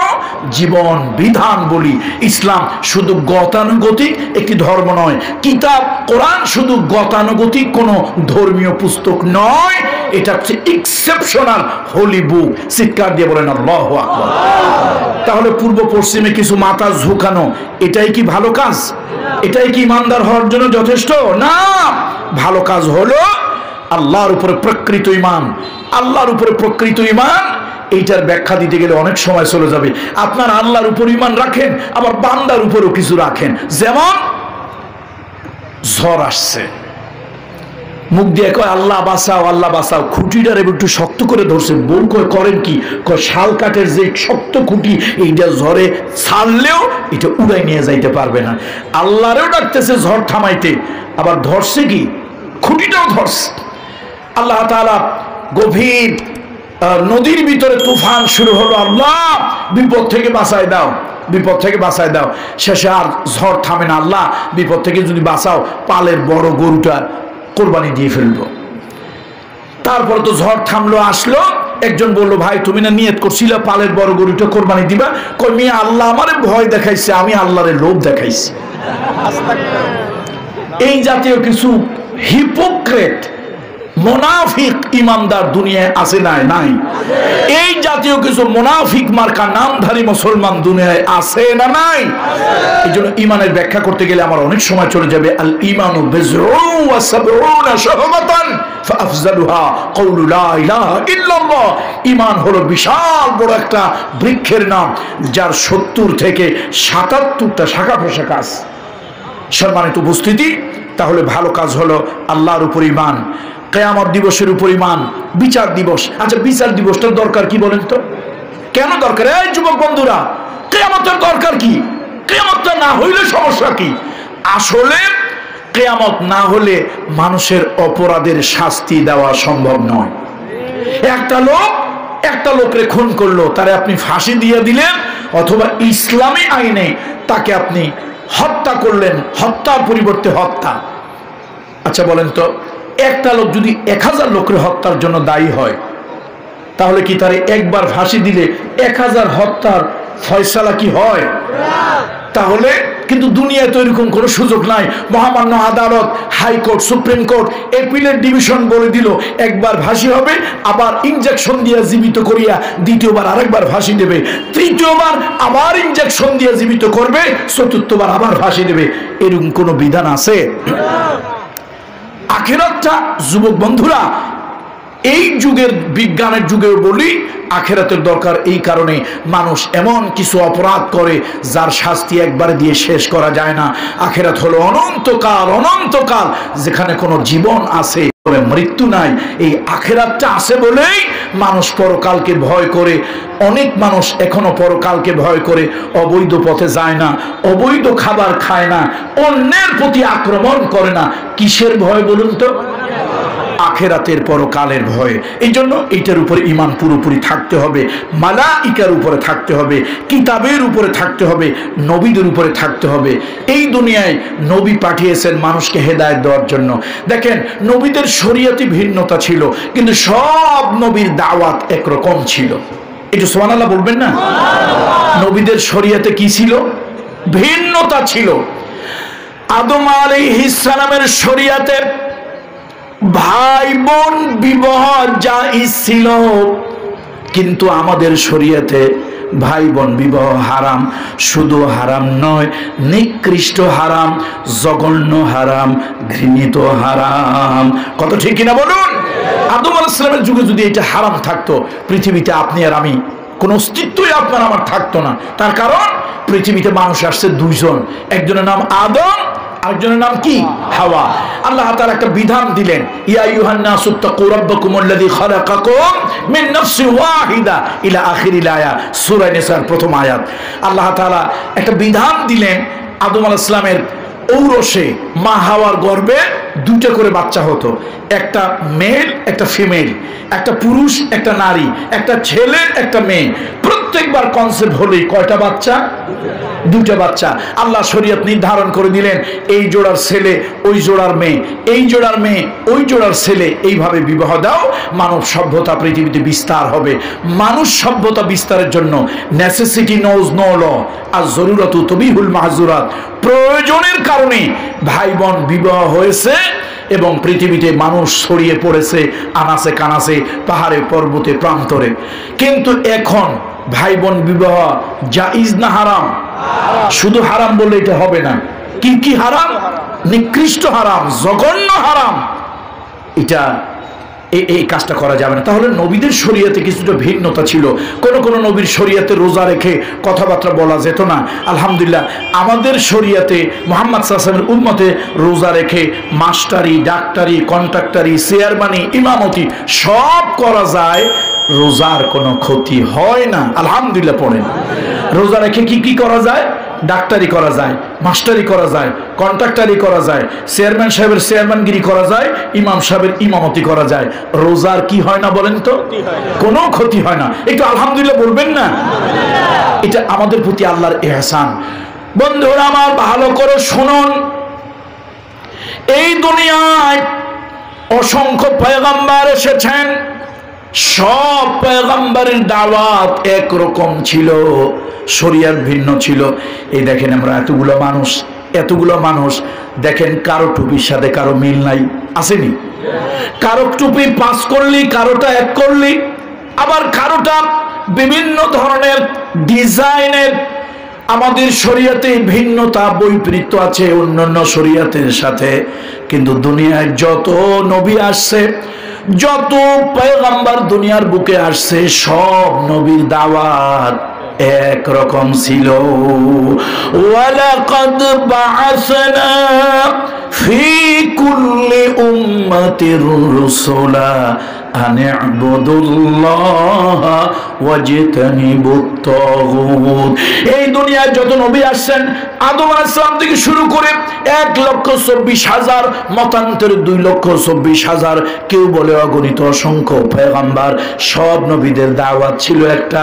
জীবন বিধান বলি। ইসলাম শুধু গতানুগতিক একটি ধর্ম নয়, কিতাব কোরআন শুধু গতানুগতিক কোনো ধর্মীয় পুস্তক নয়, এটা হচ্ছে এক্সেপশনাল হোলি বুক। চিৎকার দিয়ে বলেন আল্লাহু আকবার! তাহলে পূর্ব পশ্চিমে কিছু মাথা ঝুঁকানো এটাই কি ভালো কাজ? এটাই কি ইমানদার হওয়ার জন্য যথেষ্ট? না। ভালো কাজ হলো আল্লাহর উপরে প্রকৃত ঈমান। আল্লাহর উপরে প্রকৃত ঈমান, এইটার ব্যাখ্যা দিতে গেলে অনেক সময় চলে যাবে। আপনার আল্লাহর উপর ঈমান রাখেন, আবার বান্দার উপরেও কিছু রাখেন। যেমন ঝড় আসছে, মুখ দিয়ে কয় আল্লাহ বাঁচাও আল্লাহ বাঁচাও, খুঁটিটার একটু শক্ত করে ধরছে। বউ কয় করেন কি? কয় শাল কাঠের যে শক্ত খুঁটি, এইটা ঝড়ে ছাড়লেও এটা উড়াই নিয়ে যাইতে পারবে না। আল্লাহরেও ডাকতেছে ঝড় থামাইতে, আবার ধরছে কি খুঁটিটাও ধরছে। আল্লাহ তাআলা গভীর নদীর ভিতরে তুফান শুরু হলো, আল্লাহ বিপদ থেকে বাঁচায় দাও, বিপদ থেকে বাঁচায় দাও। শেষে আর ঝড় থামে না, আল্লাহ বিপদ থেকে যদি বাঁচাও পালের বড় গরুটা কোরবানি দিয়ে ফেলবো। তারপর তো ঝড় থামলো, আসলো। একজন বললো ভাই তুমি না নিয়ত করছিলে পালের বড় গরুটা কোরবানি দিবা? কই মিয়া আল্লাহ আমারে ভয় দেখাইছে, আমি আল্লাহরে লোভ দেখাইছি। এই জাতীয় কিছু হিপোক্রেট মুনাফিক ইমানদার দুনিয়ায় আছে না? নাই। এই জাতীয় কিছু মুনাফিক মার্কা নামধারী মুসলমান দুনিয়ায় আছে না? নাই। এই জন্য ইমানের ব্যাখ্যা করতে গেলে আমার অনেক সময় চলে যাবে। আল ইমানু বিজরুন ওয়া সাবউনা শাহবাতান ফাআফজালুহা কাউলু লা ইলাহা ইল্লাল্লাহ। ঈমান হলো বিশাল বড় একটা বৃক্ষের নাম, যার 70 থেকে 77টা শাখা প্রশাখা আছে। সম্মানিত উপস্থিতি, তাহলে ভালো কাজ হলো আল্লাহর উপর ঈমান, কিয়ামত দিবসের উপর ঈমান, বিচার দিবস। আচ্ছা বিচার দিবসটার দরকার কি বলেন তো? কেন দরকার? এই যুবক বন্ধুরা, কিয়ামতের দরকার কি? কিয়ামতটা না হইলে সমস্যা কি? আসলে কিয়ামত না হলে মানুষের অপরাধের শাস্তি দেওয়া সম্ভব নয়। একটা লোকরে খুন করলো, তারে আপনি ফাঁসি দিয়ে দিলেন, অথবা ইসলামী আইনে তাকে আপনি হত্যা করলেন, হত্যার পরিবর্তে হত্যা। আচ্ছা বলেন তো, একটা লোক যদি 1000 লোকের হত্যার জন্য দায়ী হয়, তাহলে কি তারে একবার ফাঁসি দিলে 1000 হত্যার ফয়সালা কি হয়? তাহলে কিন্তু দুনিয়ায় তো এরকম কোনো সুযোগ নাই। মহামান্য আদালত, high court, supreme court, appellate division বলে দিল একবার ফাঁসি হবে, আবার ইনজেকশন দিয়ে জীবিত করিয়া দ্বিতীয়বার আরেকবার ফাঁসি দেবে, তৃতীয়বার আবার ইনজেকশন দিয়ে জীবিত করবে, চতুর্থবার আবার ফাঁসি দেবে। এরকম কোনো বিধান আছে? আখিরাতটা যুবক বন্ধুরা, এই যুগের বিজ্ঞানের যুগেও বলি আখিরাতের দরকার। এই কারণে মানুষ এমন কিছু অপরাধ করে যার শাস্তি একবারে দিয়ে শেষ করা যায় না। আখিরাত হলো অনন্তকাল, অনন্তকাল, যেখানে কোনো জীবন আছে, মৃত্যু নাই। এই আখিরাতটা আছে বলেই মানুষ পরকালকে ভয় করে। অনেক মানুষ এখনো পরকালকে ভয় করে, অবৈধ পথে যায় না, অবৈধ খাবার খায় না, অন্যের প্রতি আক্রমণ করে না। কিসের ভয় বলুন তো? আখিরাতের পরকালের ভয়ে। এই জন্য এইটার উপরে ঈমান পুরোপুরি থাকতে হবে, মালাইকার উপরে থাকতে হবে, কিতাবের উপরে থাকতে হবে, নবীদের উপরে থাকতে হবে। এই দুনিয়ায় নবী পাঠিয়েছেন মানুষকে হেদায়েত দেওয়ার জন্য। দেখেন, নবীদের শরীয়তে ভিন্নতা ছিল, কিন্তু সব নবীর দাওয়াত একরকম ছিল। একটু সুবহানাল্লাহ বলবেন না? নবীদের শরীয়তে কি ছিল? ভিন্নতা ছিল। আদম আলাইহিস সালামের শরীয়তে ভাই বোন বিবাহ জায়েজ ছিল, কিন্তু আমাদের শরীয়তে ভাই বোন বিবাহ হারাম। শুধু হারাম নয়, নিকৃষ্ট হারাম, জঘন্য হারাম, ঘৃণিত হারাম। কত ঠিক কিনা বলুন? আদম আলাইহিস সালামের যুগে যদি এটা হারাম থাকতো, পৃথিবীতে আপনি আর আমি কোন অস্তিত্বই আপনার আমার থাকতো না। তার কারণ পৃথিবীতে মানুষ আসছে দুইজন, একজনের নাম আদম, আরেকজনের নাম কি? হাওয়া। আল্লাহ তাআলা একটা বিধান দিলেন, ইয়া আইয়ুহান নাসু তাকু রাব্বাকুমুল্লাযী খালাকাকুম মিন নাফসিন ওয়াহিদা ইলা আখিরিল আয়াত, সূরা নিসার প্রথম আয়াত। আল্লাহ তাআলা একটা বিধান দিলেন, আদম আলাইহিস সালামের ঔরসে মা হাওয়ার গর্ভে 2টা করে বাচ্চা হতো, একটা মেল একটা ফিমেল, একটা পুরুষ একটা নারী, একটা ছেলে একটা মেয়ে। প্রত্যেকবার কনসেপ্ট হলেই কয়টা বাচ্চা? 2টা বাচ্চা। আল্লাহ শরীয়ত নির্ধারণ করে দিলেন, এই জোড়ার ছেলে ওই জোড়ার মেয়ে, এই জোড়ার মেয়ে ওই জোড়ার ছেলে, এইভাবে বিবাহ দাও, মানব সভ্যতা পৃথিবীতে বিস্তার হবে। মানুষ সভ্যতা বিস্তারের জন্য নেসেসিটি নোজ নো ল আর জরুরতু তবিহুল মাহজুরাত, প্রয়োজনের কারণে ভাই বোন বিবাহ হয়েছে এবং পৃথিবীতে মানুষ ছড়িয়ে পড়েছে আনাসে কানাসে, পাহাড়ে পর্বতে প্রান্তরে। কিন্তু এখন ভাই বোন বিবাহ জায়েজ না হারাম? শুধু হারাম বললে এটা হবে না। কি কি হারাম? নিকৃষ্ট হারাম, জঘন্য হারাম। এটা এই কাজটা করা যাবে না। তাহলে নবীদের শরীয়তে কিছুটা ভিন্নতা ছিল। কোন নবীর শরীয়তে রোজা রেখে কথাবার্তা বলা যেত না। আলহামদুলিল্লাহ আমাদের শরীয়তে মুহাম্মদ সাল্লাল্লাহু আলাইহি ওয়াসাল্লামের উম্মতে রোজা রেখে মাস্টারি, ডাক্তারি, কন্ট্রাক্টরি, চেয়ারম্যানি, ইমামতি সব করা যায়, রোজার কোনো ক্ষতি হয় না। আলহামদুলিল্লাহ পড়েন। রোজা রেখে কি করা যায়? ডাক্তারি করা যায়, মাস্টারি করা যায়, কন্ট্রাক্টারি করা যায়, চেয়ারম্যান সাহেবের চেয়ারম্যানগিরি করা যায়, ইমাম সাহেবের ইমামতি করা যায়। রোজার কি হয় না বলেন তো? কোনো ক্ষতি হয় না। একটু আলহামদুলিল্লাহ বলবেন না? এটা আমাদের প্রতি আল্লাহর ইহসান। বন্ধুরা আমার ভালো করে শুনুন, এই দুনিয়ায় অসংখ্য পয়গম্বর এসেছেন, সব পয়গম্বরের দাওয়াত একরকম ছিল, শরিয়াত ভিন্ন ছিল। এই দেখেন আমরা এতগুলো মানুষ দেখেন, কারো টুপির সাথে কারো মিল নাই, আসেনি? কারো টুপি 5 করলি, কারোটা 1 করলি, আবার কারোটা বিভিন্ন ধরনের ডিজাইনের। আমাদের শরিয়াতে ভিন্নতা, বৈপরীত্য আছে অন্যান্য শরিয়াতের সাথে। কিন্তু দুনিয়ায় যত নবী আসছে, যত পয়গম্বর দুনিয়ার বুকে আসছে, সব নবীর দাওয়াত এক রকম ছিল। ওয়ালাকাদ বাআসনা ফি কুল্লি উম্মাতির রাসূলা আন ইবুদুল্লাহ ওয়াজতানিবুত তাগুত। এই দুনিয়ায় যত নবী আসছেন, আদম আলাইহিস সালাম থেকে শুরু করে 1,24,000, মতান্তরে 2,24,000, কেউ বলে অগণিত অসংখ্য পয়গম্বর, সব নবীদের দাওয়াত ছিল একটা,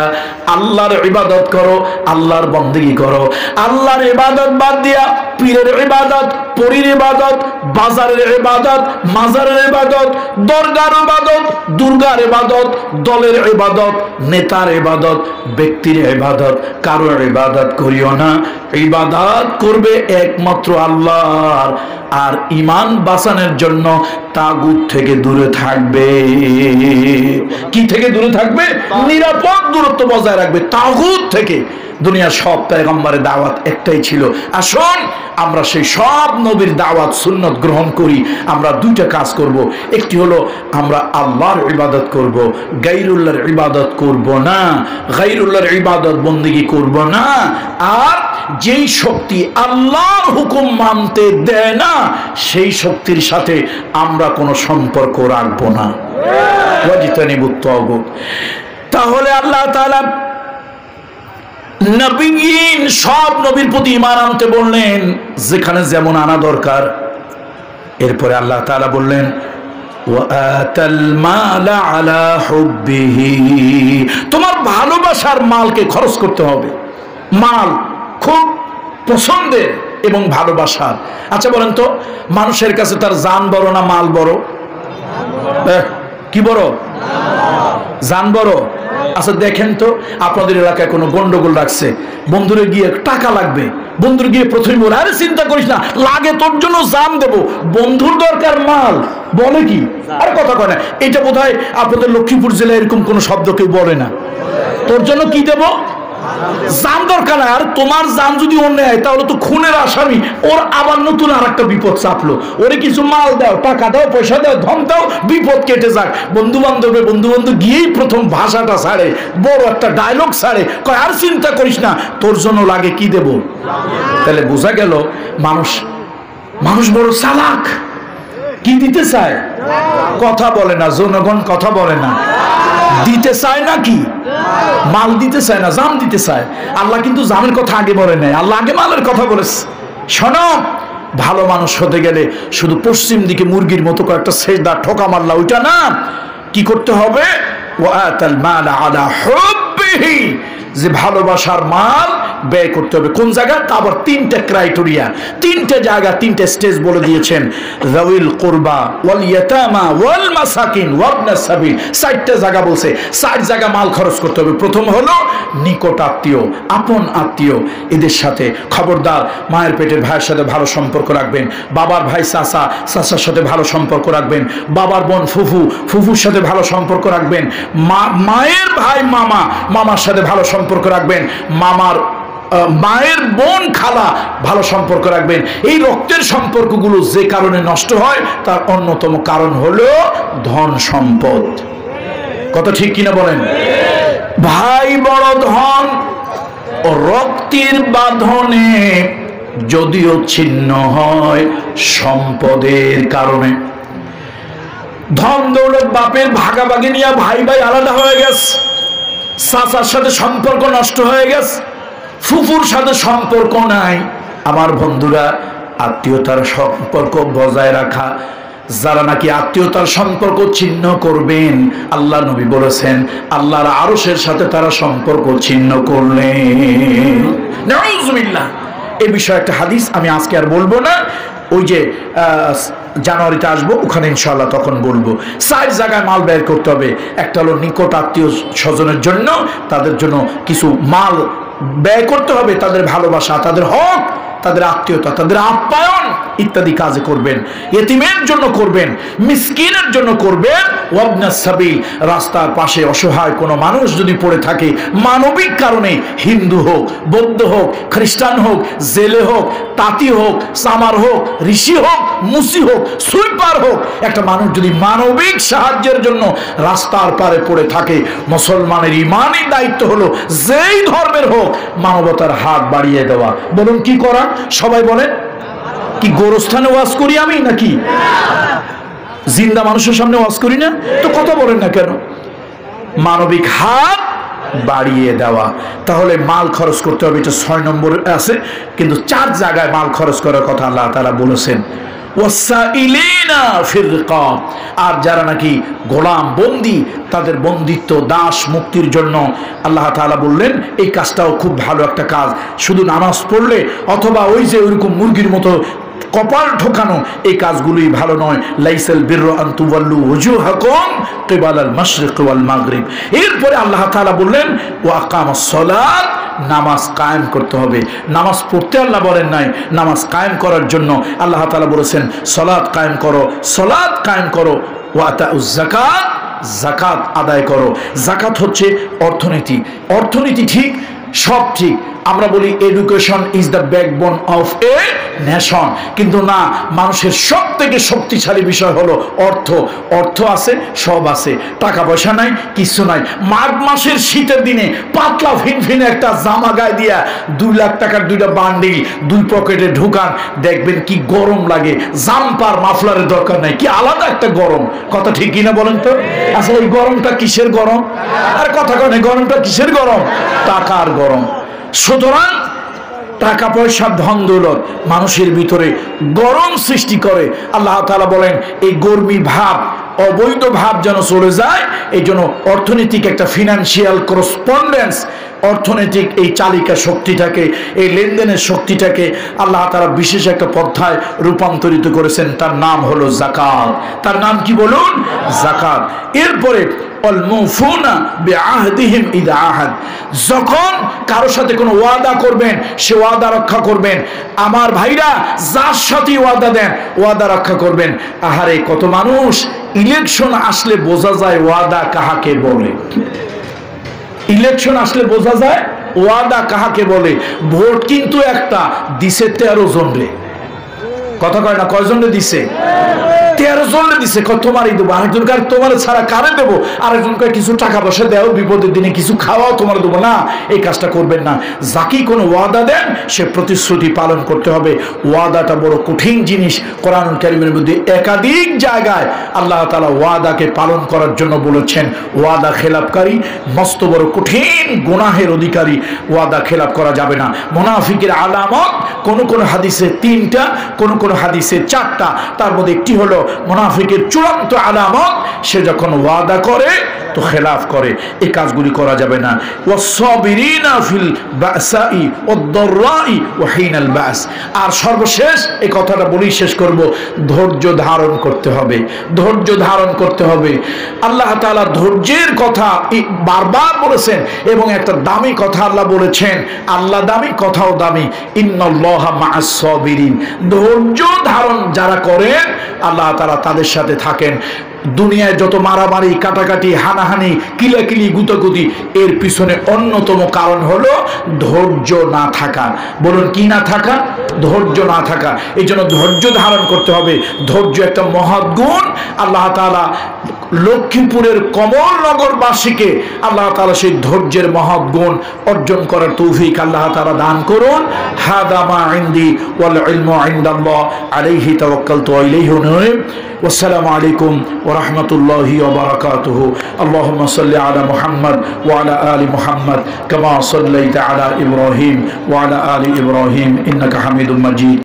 আল্লাহর ইবাদত করো, আল্লাহর বন্দেগী করো। আল্লাহর ইবাদত বাদ দিয়া পীরের ইবাদত, পরীর ইবাদত, বাজারের ইবাদত, মাজারের ইবাদত, দরগার ইবাদত, দুর্গার ইবাদত, দলের ইবাদত, নেতার ইবাদত, ব্যক্তির ইবাদত, কারোর ইবাদত করিও না। ইবাদত করবে একমাত্র আল্লাহর। আর ঈমান বাঁচানোর জন্য তাগুত থেকে দূরে থাকবে। কি থেকে দূরে থাকবে? নিরাপদ দূরত্ব বজায় রাখবে তাগুত থেকে। দুনিয়ার সব পয়গম্বরের দাওয়াত একটাই ছিল। আসুন আমরা সেই সব নবীর দাওয়াত সুন্নত গ্রহণ করি। আমরা 2টা কাজ করব। একটি হলো আমরা আল্লাহর ইবাদত করব, গায়রুল্লাহর ইবাদত করব না, গায়রুল্লাহর ইবাদত বন্দেগী করব না। আর যেই শক্তি আল্লাহর হুকুম মানতে দেয় না, সেই শক্তির সাথে আমরা কোনো সম্পর্ক রাখবো না। ওয়াজতানিবুত তাগুত। তাহলে আল্লাহ তাআলা নবীন সব নবীর প্রতি ঈমান আনতে বললেন, যেখানে যেমন আনা দরকার। এরপরে আল্লাহ তাআলা বললেন ওয়াআতাল মালা আলা হুব্বিহি, তোমার ভালোবাসার মালকে খরচ করতে হবে। মাল খুব পছন্দের এবং ভালোবাসার। আচ্ছা বলেন তো, মানুষের কাছে তার জান বড় না মাল বড়? কি বড়? জান বড়। আচ্ছা দেখেন তো, আপনাদের এলাকায় কোনো গন্ডগোল রাখছে, বন্ধুরে গিয়ে টাকা লাগবে, বন্ধুর গিয়ে প্রথমে বলে আরে চিন্তা করিস না, লাগে তোর জন্য জান দেবো, বন্ধুর দরকার মাল, বলে কি? আর কথা কয় না। এটা বোধহয় আপনাদের লক্ষ্মীপুর জেলায় এরকম কোনো শব্দ কেউ বলে না। তোর জন্য কি দেবো? জান দরকার। আর তোমার জান যদি অন্য হয় তাহলে তো খুনের আসামি, ওর আবার নতুন আর একটা বিপদ চাপলো। ওরে কিছু মাল দাও, টাকা দাও, পয়সা দাও, ধন দাও, বিপদ কেটে যাক। বন্ধু বান্ধব গিয়েই প্রথম ভাষাটা ছাড়ে, বড় একটা ডায়লগ ছাড়ে, কয় আর চিন্তা করিস না, তোর জন্য লাগে কি দেব। তাহলে বোঝা গেল মানুষ বড় চালাক। কি দিতে চায়? কথা বলে না, জনগণ কথা বলে না। দিতে চায় না কি? মাল দিতে চায় না, জান দিতে চায়। আল্লাহ কিন্তু জানের কথা আগে বলে নাই, আল্লাহ আগে মালের কথা বলেছে। শোনো, ভালো মানুষ হতে গেলে শুধু পশ্চিম দিকে মুরগির মতো কয়েকটা সেজদা ঠোকা মারলা ওইটা না, কি করতে হবে? ওয়াআতাল মাল আলা হুব্বিহি, যে ভালোবাসার মাল ব্যয় করতে হবে। কোন জায়গা? তা আবার 3টা ক্রাইটেরিয়া, 3টে জায়গা, 3টে স্টেজ বলে দিয়েছেন। যাউল কুরবা ওয়াল ইয়াতামা ওয়াল মাসাকিন ওয়াবনাস সাবিল, 4টে জায়গা বলছে। 4 জায়গা মাল খরচ করতে হবে। প্রথম হলো নিকট আত্মীয়, আপন আত্মীয়, এদের সাথে খবরদার। মায়ের পেটের ভাইয়ের সাথে ভালো সম্পর্ক রাখবেন, বাবার ভাই চাচা, চাচার সাথে ভালো সম্পর্ক রাখবেন, বাবার বোন ফুফু, ফুফুর সাথে ভালো সম্পর্ক রাখবেন, মায়ের ভাই মামা, মামার সাথে ভালো সম্পর্ক রাখবেন, মামার মায়ের বোন খালা ভালো সম্পর্ক রাখবেন। এই রক্তের সম্পর্কগুলো যে কারণে নষ্ট হয় তার অন্যতম কারণ হলো ধন সম্পদ। কথা ঠিক কিনা বলেন? ভাই বড় ধন, রক্তের বাঁধনে যদিও ছিন্ন হয় সম্পদের কারণে। ধন দৌলত বাপের ভাগাভাগি নিয়ে ভাই ভাই আলাদা হয়ে গেছে, চাচার সাথে সম্পর্ক নষ্ট হয়ে গেছে, ফুফুর সাথে সম্পর্ক নাই। আমার বন্ধুরা, আত্মীয়তার সম্পর্ক বজায় রাখা, যারা নাকি আত্মীয়তার সম্পর্ক ছিন্ন করবেন, আল্লাহ নবী বলেছেন আল্লাহর আরশের সাথে তারা সম্পর্ক ছিন্ন করলেন। নাউযুবিল্লাহ। এই বিষয়ে একটা হাদিস আমি আজকে আর বলবো না, ওই যে জানুয়ারিতে আসবো ওখানে ইনশাআল্লাহ তখন বলবো। 4 জায়গায় মাল ব্যয় করতে হবে। একটা হলো নিকট আত্মীয় স্বজনের জন্য, তাদের জন্য কিছু মাল ব্যয় করতে হবে, তাদের ভালোবাসা, তাদের হক, তাদের আত্মীয়তা, তাদের আপ্যায়ন ইত্যাদি কাজে করবেন। ইতিমের জন্য করবেন, মিসকিনের জন্য করবেন, ওয়াবনাস সাবিল, রাস্তার পাশে অসহায় কোনো মানুষ যদি পড়ে থাকে মানবিক কারণে, হিন্দু হোক, বৌদ্ধ হোক, খ্রিস্টান হোক, জেলে হোক, তাঁতি হোক, সামার হোক, ঋষি হোক, মুসি হোক, সুইপার হোক, একটা মানুষ যদি মানবিক সাহায্যের জন্য রাস্তার পারে পড়ে থাকে, মুসলমানের ইমানি দায়িত্ব হলো যেই ধর্মের হোক মানবতার হাত বাড়িয়ে দেওয়া। বলুন কি করা? সবাই বলেন। কি গোরস্থানে ওয়াজ করি আমি নাকি জিন্দা মানুষের সামনে ওয়াজ করি না? তো কথা বলেন না কেন? মানবিক হাত বাড়িয়ে দেওয়া। তাহলে মাল খরচ করতে হবে, এটা 6 নম্বরে আছে, কিন্তু 4 জায়গায় মাল খরচ করার কথা আল্লাহ তাআলা বলেছেন। আর যারা নাকি গোলাম বন্দী, তাদের বন্দিত্ব দাস মুক্তির জন্য আল্লাহ তাআলা বললেন এই কাজটাও খুব ভালো একটা কাজ। শুধু নামাজ পড়লে অথবা ওই যে ওইরকম মুরগির মতো কপাল ঠোকানো, এই কাজগুলোই ভালো নয়। লাইসাল বিররু আন তুওয়াল্লু ওয়াজুহাকুম কিবালাল মাশরিক ওয়াল মাগরিব। এরপরে আল্লাহ তাআলা বললেন ওয়া আকামাস সালাত, নামাজ কায়েম করতে হবে। নামাজ পড়তে আল্লাহ বলেন নাই, নামাজ কায়েম করার জন্য আল্লাহ তাআলা বলেছেন সালাত কায়েম করো, সালাত কায়েম করো। ওয়া আতাউজ যাকাত, যাকাত আদায় করো। যাকাত হচ্ছে অর্থনীতি। অর্থনীতি ঠিক, সব ঠিক। আমরা বলি education is the backbone of a nation, কিন্তু না, মানুষের সব থেকে শক্তিশালী বিষয় হলো অর্থ। অর্থ আছে, সব আছে, টাকা পয়সা নাই, কিছু নাই। মাঘ মাসের শীতের দিনে পাতলা ফিনফিনে একটা জামা গায়ে দিয়া 2 লাখ টাকার 2টা বান্ডিল 2 পকেটে ঢুকান, দেখবেন কি গরম লাগে। জাম্পার মাফলারের দরকার নাই, কি আলাদা একটা গরম। কথা ঠিক কিনা বলেন তো? আচ্ছা, এই গরমটা কিসের গরম? আর কথা কয় না, গরমটা কিসের গরম? টাকার গরম। সুতরাং টাকা পয়সা ধন দৌলত মানুষের ভিতরে গরম সৃষ্টি করে। আল্লাহ তাআলা বলেন এই গরমি ভাব, অবৈধ ভাব যেন চলে যায়, এই জন্য অর্থনৈতিক একটা ফিনান্সিয়াল করসপন্ডেন্স, অর্থনৈতিক এই চালিকা শক্তিটাকে, এই লেনদেনের শক্তিটাকে আল্লাহ তাআলা বিশেষ একটা পন্থায় রূপান্তরিত করেছেন। তার নাম হলো যাকাত। তার নাম কি বলুন? যাকাত। এরপরে অল মুফুনা বিআহদিহিম ইযা আহাদ, যখন কারোর সাথে কোনো ওয়াদা করবেন সে ওয়াদা রক্ষা করবেন। আমার ভাইরা, যার সাথে ওয়াদা দেন ওয়াদা রক্ষা করবেন। আহারে, কত মানুষ ইলেকশন আসলে বোঝা যায় ওয়াদা কাহাকে বলে। ইলেকশন আসলে বোঝা যায় ওয়াদা কাহাকে বলে। ভোট কিন্তু একটা দিছে 13 জন রে। কথা কয় না, কয়জন রে দিছে? 13 জন রে দিছে। তোমারই দেবো, আরেকজন কার তোমার ছাড়া কারে দেবো? আরেকজনকে কিছু টাকা পয়সা দেও, বিপদের দিনে কিছু খাওয়াও, তোমার দেবো না। এই কাজটা করবেন না। যাকে কোনো ওয়াদা দেন সে প্রতিশ্রুতি পালন করতে হবে। ওয়াদাটা বড় কঠিন জিনিস। কোরআনুল কারীমের মধ্যে একাধিক জায়গায় আল্লাহ তাআলা ওয়াদাকে পালন করার জন্য বলেছেন। ওয়াদা খেলাপকারী মস্ত বড় কঠিন গুনাহের অধিকারী। ওয়াদা খেলাপ করা যাবে না। মুনাফিকের আলামত কোন কোন হাদিসে 3টা, কোন কোন হাদিসে 4টা। তার মধ্যে একটি হলো মুনাফিকের চূড়ান্ত আলামত, সে যখন ওয়াদা করে তো খেলাফ করে। এই কাজগুলি করা যাবে না। ওয়াসসাবিরিনা ফিল বাসাই ওয়াদ-দাররাই ওয়া হিনাল বাস। আর সর্বশেষ এই কথাটা বলি শেষ করব, ধৈর্য ধারণ করতে হবে। ধৈর্য ধারণ করতে হবে। আল্লাহ তাআলা ধৈর্যের কথা বারবার বলেছেন এবং একটা দামি কথা আল্লাহ বলেছেন। আল্লাহ দামি, কথাও দামি। ইন্নাল্লাহা মা'আস সাবিরিন। ধৈর্য ধারণ যারা করেন আল্লাহ তাআলা তাদের সাথে থাকেন। দুনিয়ায় যত মারামারি কাটাকাটি হানাহানি কিলাকিলি গুতাগুতি এর পিছনে অন্যতম কারণ হলো ধৈর্য না থাকা। বলুন কি না থাকা? ধৈর্য না থাকা। এই জন্য ধৈর্য ধারণ করতে হবে। ধৈর্য একটা মহৎ গুণ। আল্লাহ তাআলা লক্ষ্মীপুরের কমলনগরবাসীকে আল্লাহ তাআলা সেই ধৈর্যের মহৎ গুণ অর্জন করার তৌফিক আল্লাহ তাআলা দান করুন। হাদা মা ইনদি ওয়াল ইলমু ইনদাল্লাহ আলাইহি তাওয়াক্কালতু ওয়া ইলাইহি উনীব। والسلام عليكم ورحمة الله وبركاته. اللهم صل على محمد وعلى آل محمد كما صليت على إبراهيم وعلى آل إبراهيم إنك حميد مجيد.